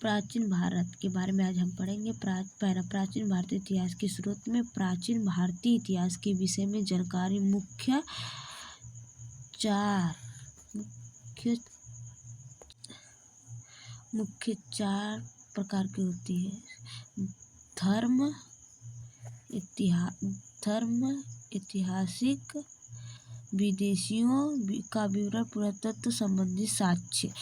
प्राचीन भारत के बारे में आज हम पढ़ेंगे। पहला, प्राचीन भारतीय इतिहास के स्रोत में प्राचीन भारतीय इतिहास के विषय में जानकारी मुख्य चार प्रकार की होती है। धर्म, ऐतिहासिक, विदेशियों का विवरण, पुरातत्व संबंधी साक्ष्य।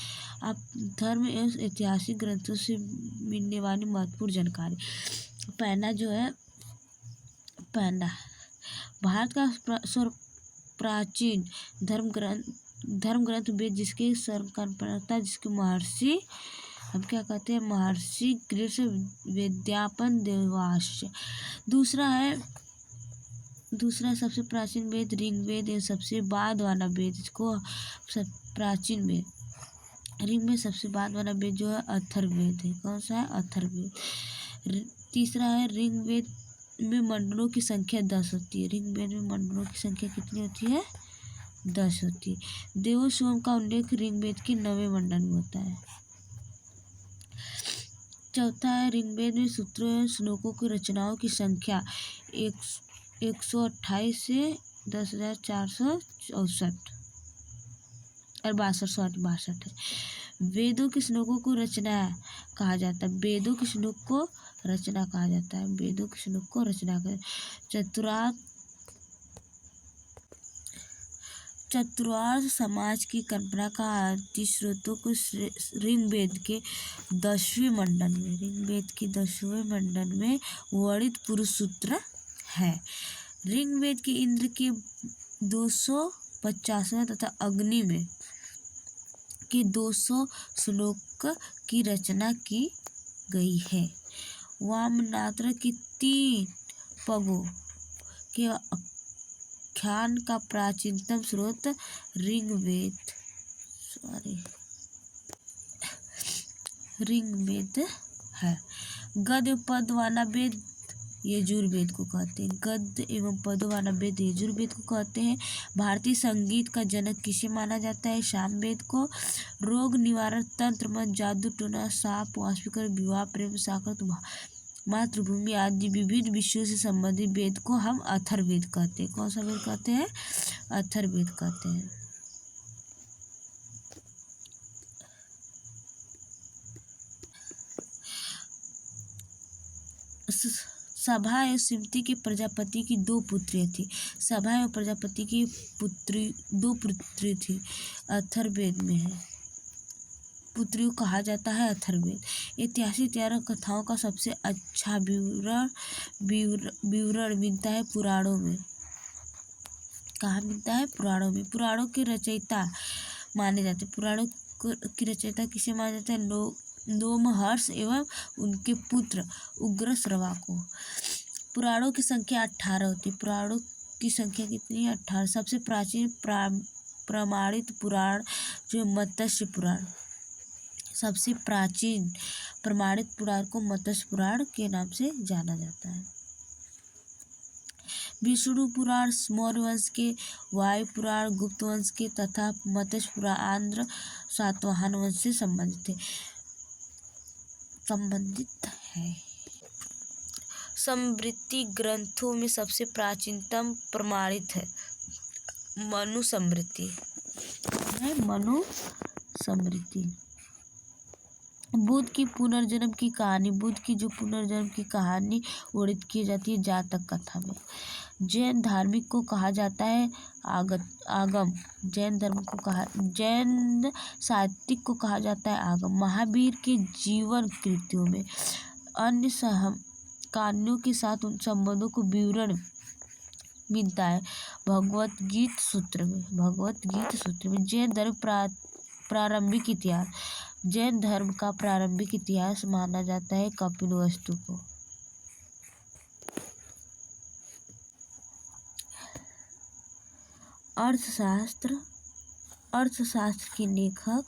अब धर्म एवं ऐतिहासिक ग्रंथों से मिलने वाली महत्वपूर्ण जानकारी। पहला, भारत का प्राचीन धर्म ग्रंथ वेद, जिसके सर्वकल्पना जिसके महर्षि हम क्या कहते हैं, महर्षि कृष्ण वेद्यापन देवास्य। दूसरा सबसे प्राचीन वेद ऋग्वेद एवं सबसे बाद वाला वेद, इसको प्राचीन वेद। ऋग में सबसे बाद वाला वेद जो है अथर्ववेद है। कौन सा है? अथर्ववेद। तीसरा है ऋग्वेद में मंडलों की संख्या 10 होती है। ऋग्वेद में मंडलों की संख्या कितनी होती है? 10 होती है। देवो सोम का उल्लेख ऋग्वेद के 9वें मंडल में होता है। चौथा है ऋग्वेद में सूत्रों एवं श्लोकों की रचनाओं की संख्या 128 से 10,464 और 62 है। वेदों के श्लोकों को रचना कहा जाता है। वेदों के श्लोक को रचना कहा जाता है। चतुर्वेद समाज की कल्पना का आदि स्रोतों को ऋग्वेद के 10वें मंडल में वर्णित पुरुष सूत्र है। ऋग्वेद के इंद्र के 250वें तथा अग्नि में के 200 श्लोक की रचना की गई है। वामनात्र की 3 पगों के आख्यान का प्राचीनतम स्रोत ऋग्वेद है। गद्य पद वाला वेद यजुर्वेद को कहते हैं। गद्य एवं पदों वाला वेद यजुर्वेद को कहते हैं। भारतीय संगीत का जनक किसे माना जाता है? सामवेद को। रोग निवारण, तंत्र, मंत्र, जादू टोना, साप, वाष्पीकरण, विवाह, प्रेम, साकत, मातृभूमि आदि विविध विषयों से संबंधित वेद को हम अथर्ववेद कहते हैं। कौन सा वेद कहते हैं? अथर्ववेद कहते हैं। सभा एवं सिमती के प्रजापति की 2 पुत्रियां थी। सभा एवं प्रजापति की 2 पुत्री थी। अथर्ववेद में है। पुत्रियों कहा जाता है अथर्ववेद। ऐतिहासिक 13 कथाओं का सबसे अच्छा विवरण मिलता है पुराणों में। कहाँ मिलता है? पुराणों में। पुराणों के रचयिता माने जाते हैं। पुराणों की रचयिता किसे माना जाता है? लोमहर्ष एवं उनके पुत्र उग्रश्रवा को। पुराणों की संख्या 18 होती है। पुराणों की संख्या कितनी है? 18। सबसे प्राचीन प्रमाणित पुराण जो मत्स्य पुराण, सबसे प्राचीन प्रमाणित पुराण को मत्स्य पुराण के नाम से जाना जाता है। विष्णु पुराण मौर्य वंश के, वायु पुराण गुप्त वंश के तथा मत्स्य पुराण आंध्र सातवाहन वंश से संबंधित है। स्मृति ग्रंथों में सबसे प्राचीनतम प्रमाणित है मनुस्मृति। मनुस्मृति बुद्ध की पुनर्जन्म की कहानी, बुद्ध की जो पुनर्जन्म की कहानी वर्णित की जाती है जातक कथा में। जैन धार्मिक को कहा जाता है आगम। जैन साहित्यिक को कहा जाता है आगम। महावीर के जीवन कृतियों में अन्य कहानियों के साथ उन संबंधों को विवरण मिलता है भगवत गीता सूत्र में। जैन धर्म प्रारंभिक इतिहास, जैन धर्म का प्रारंभिक इतिहास माना जाता है कपिलवस्तु को। अर्थशास्त्र के लेखक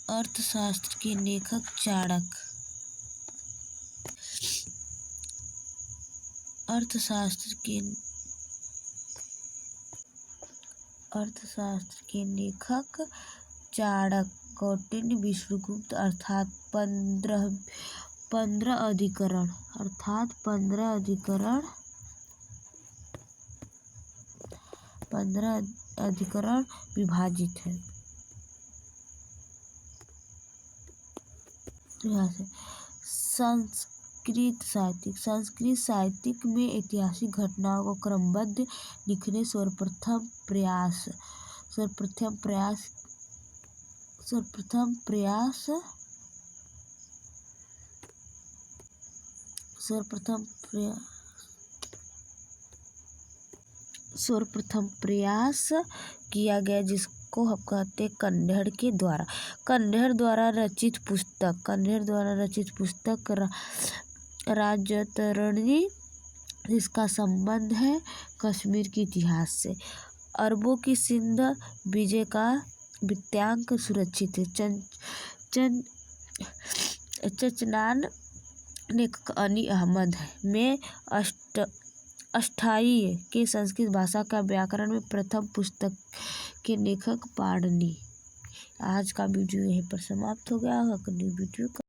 अर्थशास्त्र के लेखक चाणक्य। अर्थशास्त्र के लेखक चाणक्य। कौटिल्य विश्वगुप्त अर्थात 15 अधिकरण 15 अधिकरण विभाजित है। संस्कृत साहित्य में ऐतिहासिक घटनाओं को क्रमबद्ध लिखने सर्वप्रथम प्रयास किया गया, जिसको हम कहते हैं कन्नड़ द्वारा रचित पुस्तक राजतरणी, जिसका संबंध है कश्मीर के इतिहास से। अरबों की सिंध विजय का वृत्तांत सुरक्षित है। चचनान लेखक अली अहमद में अष्टाई के संस्कृत भाषा का व्याकरण में प्रथम पुस्तक के लेखक पाणिनि। आज का वीडियो यहीं पर समाप्त हो गया। अगली वीडियो